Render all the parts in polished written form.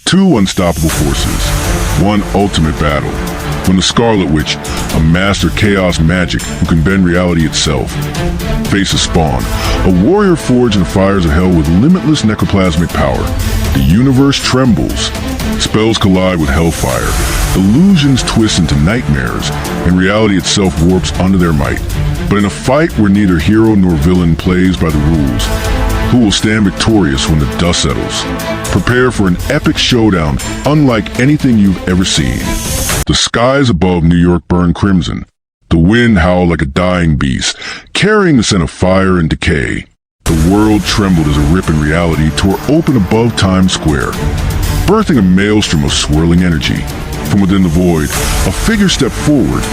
Two unstoppable forces, one ultimate battle. When the Scarlet Witch, a master chaos magic who can bend reality itself, faces Spawn, a warrior forged in the fires of hell with limitless necroplasmic power. The universe trembles. Spells collide with hellfire. Illusions twist into nightmares, and reality itself warps under their might. But in a fight where neither hero nor villain plays by the rules, who will stand victorious when the dust settles? Prepare for an epic showdown unlike anything you've ever seen. The skies above New York burn crimson. The wind howled like a dying beast, carrying the scent of fire and decay. The world trembled as a rip in reality tore open above Times Square, birthing a maelstrom of swirling energy. From within the void, a figure stepped forward,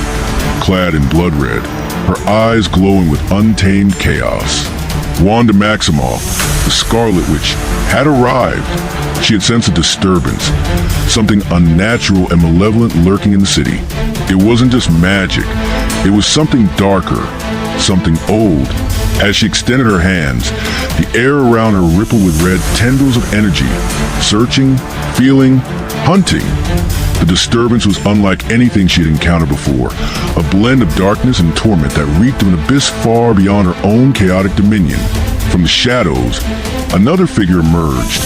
clad in blood red, her eyes glowing with untamed chaos. Wanda Maximoff, the Scarlet Witch, had arrived. She had sensed a disturbance, something unnatural and malevolent lurking in the city. It wasn't just magic, it was something darker, something old. As she extended her hands, the air around her rippled with red tendrils of energy, searching, feeling, hunting. The disturbance was unlike anything she had encountered before, a blend of darkness and torment that reeked of an abyss far beyond her own chaotic dominion. From the shadows, another figure emerged.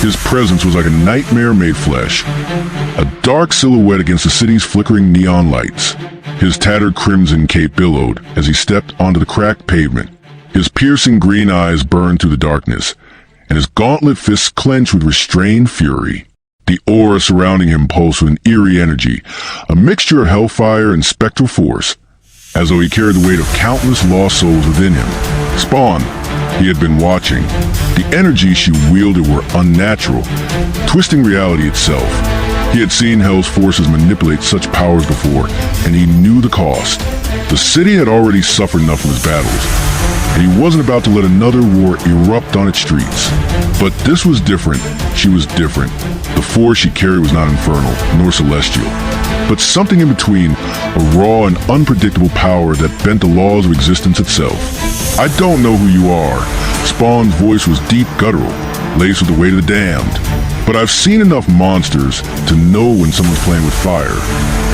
His presence was like a nightmare made flesh, a dark silhouette against the city's flickering neon lights. His tattered crimson cape billowed as he stepped onto the cracked pavement. His piercing green eyes burned through the darkness, and his gauntlet fists clenched with restrained fury. The aura surrounding him pulsed with an eerie energy, a mixture of hellfire and spectral force, as though he carried the weight of countless lost souls within him. Spawn, he had been watching. The energy she wielded were unnatural, twisting reality itself. He had seen Hell's forces manipulate such powers before, and he knew the cost. The city had already suffered enough from his battles, and he wasn't about to let another war erupt on its streets. But this was different. She was different. The force she carried was not infernal, nor celestial, but something in between, a raw and unpredictable power that bent the laws of existence itself. I don't know who you are. Spawn's voice was deep guttural, laced with the weight of the damned. But I've seen enough monsters to know when someone's playing with fire.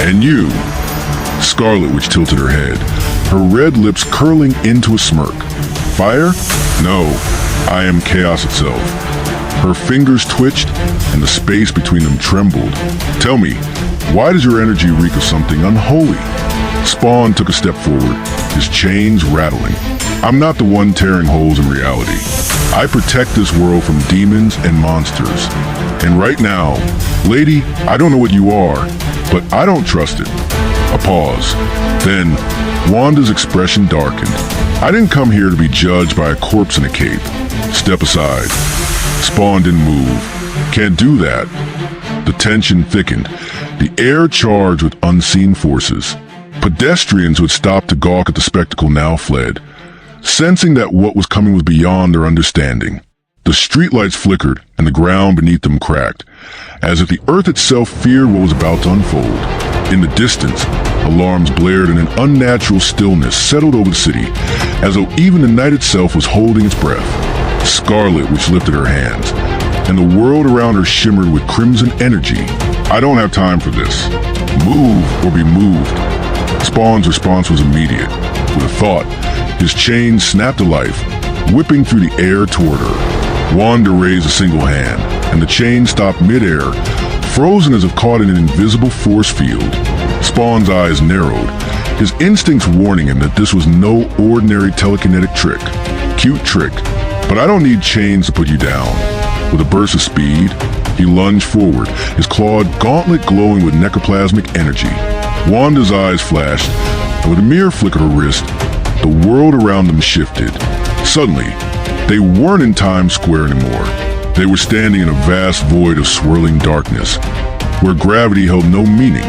And you... Scarlet Witch tilted her head, her red lips curling into a smirk. Fire? No, I am chaos itself. Her fingers twitched, and the space between them trembled. Tell me, why does your energy reek of something unholy? Spawn took a step forward, his chains rattling. I'm not the one tearing holes in reality. I protect this world from demons and monsters. And right now, lady, I don't know what you are, but I don't trust it. A pause. Then, Wanda's expression darkened. I didn't come here to be judged by a corpse in a cape. Step aside. Spawn didn't move. Can't do that. The tension thickened, the air charged with unseen forces. Pedestrians who had stopped to gawk at the spectacle now fled, sensing that what was coming was beyond their understanding. The streetlights flickered and the ground beneath them cracked, as if the earth itself feared what was about to unfold. In the distance, alarms blared and an unnatural stillness settled over the city, as though even the night itself was holding its breath. Scarlet Witch lifted her hands, and the world around her shimmered with crimson energy. I don't have time for this. Move or be moved. Spawn's response was immediate. With a thought, his chain snapped to life, whipping through the air toward her. Wanda raised a single hand, and the chain stopped midair, frozen as if caught in an invisible force field. Spawn's eyes narrowed, his instincts warning him that this was no ordinary telekinetic trick. Cute trick, but I don't need chains to put you down. With a burst of speed, he lunged forward, his clawed gauntlet glowing with necroplasmic energy. Wanda's eyes flashed, and with a mere flick of her wrist, the world around them shifted. Suddenly, they weren't in Times Square anymore. They were standing in a vast void of swirling darkness, where gravity held no meaning,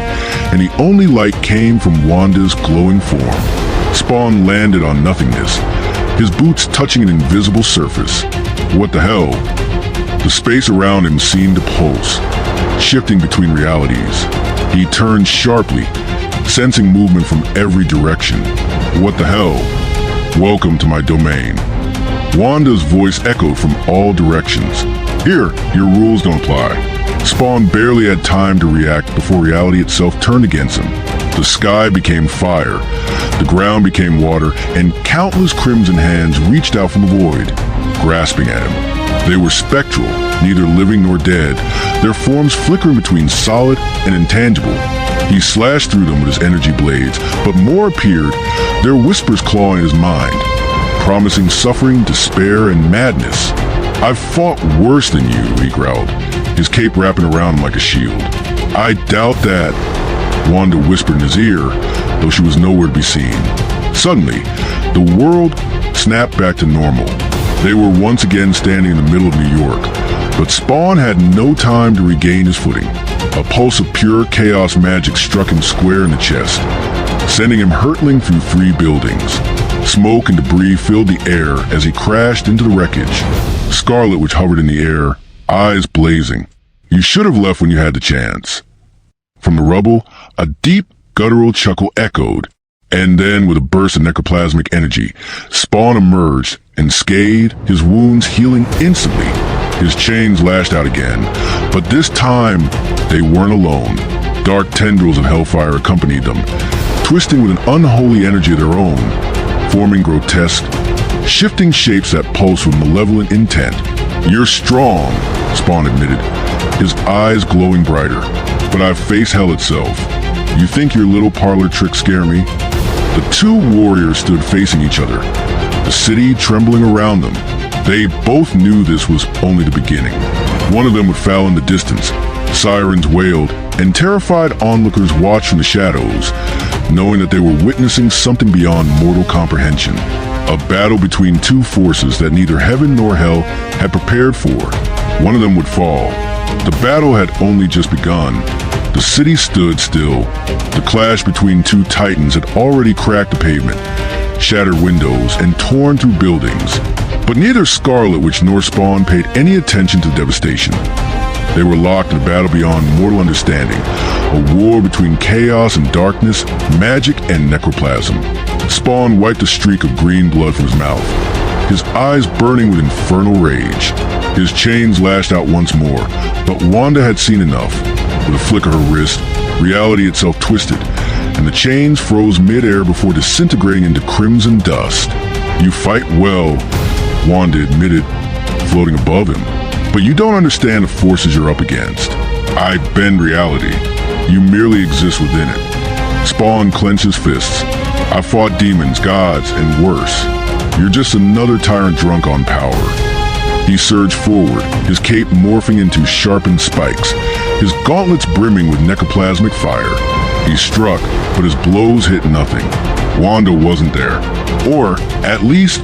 and the only light came from Wanda's glowing form. Spawn landed on nothingness, his boots touching an invisible surface. What the hell? The space around him seemed to pulse, shifting between realities. He turned sharply, sensing movement from every direction. What the hell? Welcome to my domain. Wanda's voice echoed from all directions. Here, your rules don't apply. Spawn barely had time to react before reality itself turned against him. The sky became fire, the ground became water, and countless crimson hands reached out from the void, grasping at him. They were spectral, neither living nor dead, their forms flickering between solid and intangible. He slashed through them with his energy blades, but more appeared, their whispers clawing his mind, promising suffering, despair, and madness. "I've fought worse than you," he growled, his cape wrapping around him like a shield. "I doubt that," Wanda whispered in his ear, though she was nowhere to be seen. Suddenly, the world snapped back to normal. They were once again standing in the middle of New York, but Spawn had no time to regain his footing. A pulse of pure chaos magic struck him square in the chest, sending him hurtling through 3 buildings. Smoke and debris filled the air as he crashed into the wreckage. Scarlet Witch hovered in the air, eyes blazing. "You should have left when you had the chance." From the rubble, a deep, guttural chuckle echoed, and then with a burst of necroplasmic energy, Spawn emerged, unscathed, his wounds healing instantly. His chains lashed out again, but this time, they weren't alone. Dark tendrils of hellfire accompanied them, twisting with an unholy energy of their own, forming grotesque, shifting shapes that pulse with malevolent intent. "You're strong," Spawn admitted, his eyes glowing brighter. "But I've faced hell itself. You think your little parlor tricks scare me?" The 2 warriors stood facing each other, the city trembling around them. They both knew this was only the beginning. One of them would foul in the distance. Sirens wailed, and terrified onlookers watched from the shadows, knowing that they were witnessing something beyond mortal comprehension. A battle between 2 forces that neither heaven nor hell had prepared for. One of them would fall. The battle had only just begun. The city stood still. The clash between 2 titans had already cracked the pavement, shattered windows, and torn through buildings. But neither Scarlet Witch nor Spawn paid any attention to the devastation. They were locked in a battle beyond mortal understanding, a war between chaos and darkness, magic and necroplasm. Spawn wiped a streak of green blood from his mouth, his eyes burning with infernal rage. His chains lashed out once more, but Wanda had seen enough. With a flick of her wrist, reality itself twisted, and the chains froze mid-air before disintegrating into crimson dust. "You fight well," Wanda admitted, floating above him. "But you don't understand the forces you're up against. I bend reality. You merely exist within it." Spawn clenched his fists. "I fought demons, gods, and worse. You're just another tyrant drunk on power." He surged forward, his cape morphing into sharpened spikes, his gauntlets brimming with necroplasmic fire. He struck, but his blows hit nothing. Wanda wasn't there. Or, at least,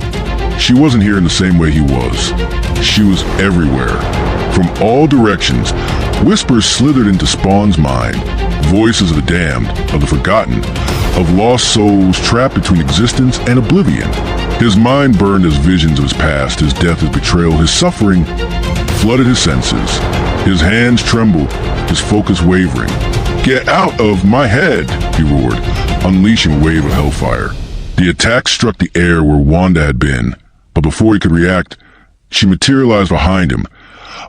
she wasn't here in the same way he was. She was everywhere. From all directions, whispers slithered into Spawn's mind. Voices of the damned, of the forgotten, of lost souls trapped between existence and oblivion. His mind burned as visions of his past, his death, his betrayal, his suffering flooded his senses. His hands trembled, his focus wavering. "Get out of my head!" he roared, unleashing a wave of hellfire. The attack struck the air where Wanda had been, but before he could react, she materialized behind him,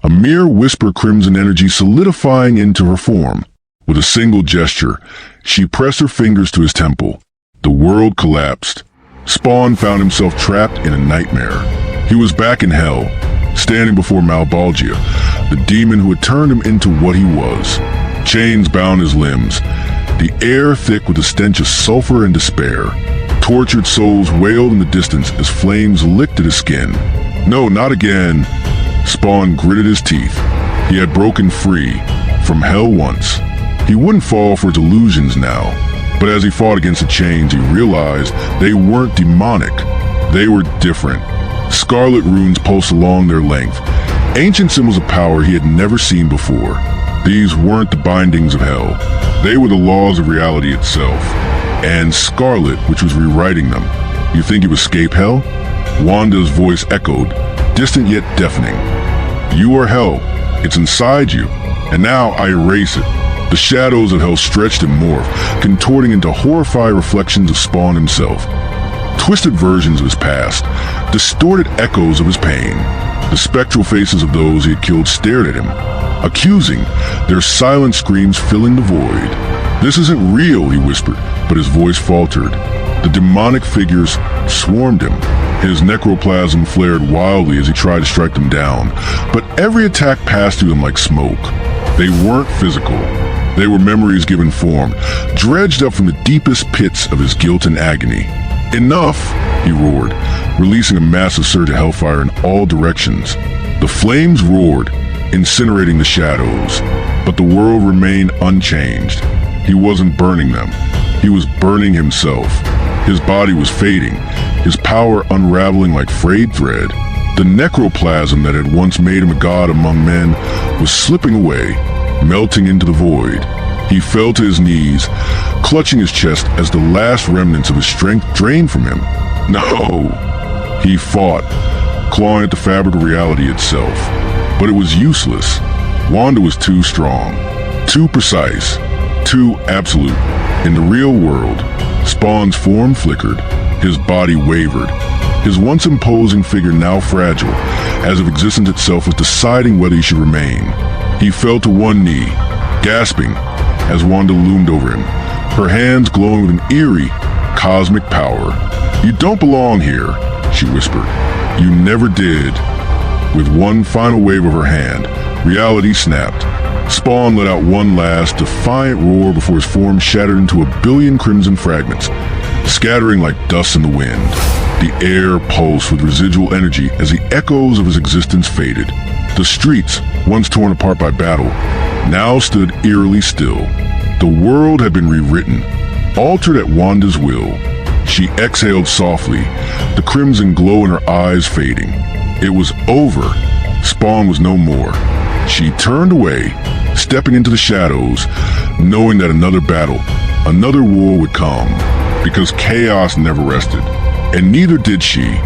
a mere whisper crimson energy solidifying into her form. With a single gesture, she pressed her fingers to his temple. The world collapsed. Spawn found himself trapped in a nightmare. He was back in hell, standing before Malbolgia, the demon who had turned him into what he was. Chains bound his limbs, the air thick with the stench of sulfur and despair. Tortured souls wailed in the distance as flames licked at his skin. "No, not again." Spawn gritted his teeth. He had broken free from hell once. He wouldn't fall for its illusions now. But as he fought against the chains, he realized they weren't demonic. They were different. Scarlet runes pulsed along their length, ancient symbols of power he had never seen before. These weren't the bindings of hell. They were the laws of reality itself. And Scarlet, which was rewriting them. "You think you escape hell?" Wanda's voice echoed, distant yet deafening. "You are hell. It's inside you. And now I erase it." The shadows of hell stretched and morphed, contorting into horrified reflections of Spawn himself. Twisted versions of his past, distorted echoes of his pain. The spectral faces of those he had killed stared at him, accusing, their silent screams filling the void. "This isn't real," he whispered, but his voice faltered. The demonic figures swarmed him. His necroplasm flared wildly as he tried to strike them down, but every attack passed through them like smoke. They weren't physical. They were memories given form, dredged up from the deepest pits of his guilt and agony. "Enough!" he roared, releasing a massive surge of hellfire in all directions. The flames roared, incinerating the shadows, but the world remained unchanged. He wasn't burning them. He was burning himself. His body was fading, his power unraveling like frayed thread. The necroplasm that had once made him a god among men was slipping away, melting into the void. He fell to his knees, clutching his chest as the last remnants of his strength drained from him. No! He fought, clawing at the fabric of reality itself. But it was useless. Wanda was too strong, too precise, too absolute. In the real world, Spawn's form flickered, his body wavered, his once imposing figure now fragile, as if existence itself was deciding whether he should remain. He fell to one knee, gasping, as Wanda loomed over him, her hands glowing with an eerie, cosmic power. "You don't belong here," she whispered. "You never did." With one final wave of her hand, reality snapped. Spawn let out one last, defiant roar before his form shattered into a billion crimson fragments, scattering like dust in the wind. The air pulsed with residual energy as the echoes of his existence faded. The streets, once torn apart by battle, now stood eerily still. The world had been rewritten, altered at Wanda's will. She exhaled softly, the crimson glow in her eyes fading. It was over. Spawn was no more. She turned away, stepping into the shadows, knowing that another battle, another war would come, because chaos never rested, and neither did she.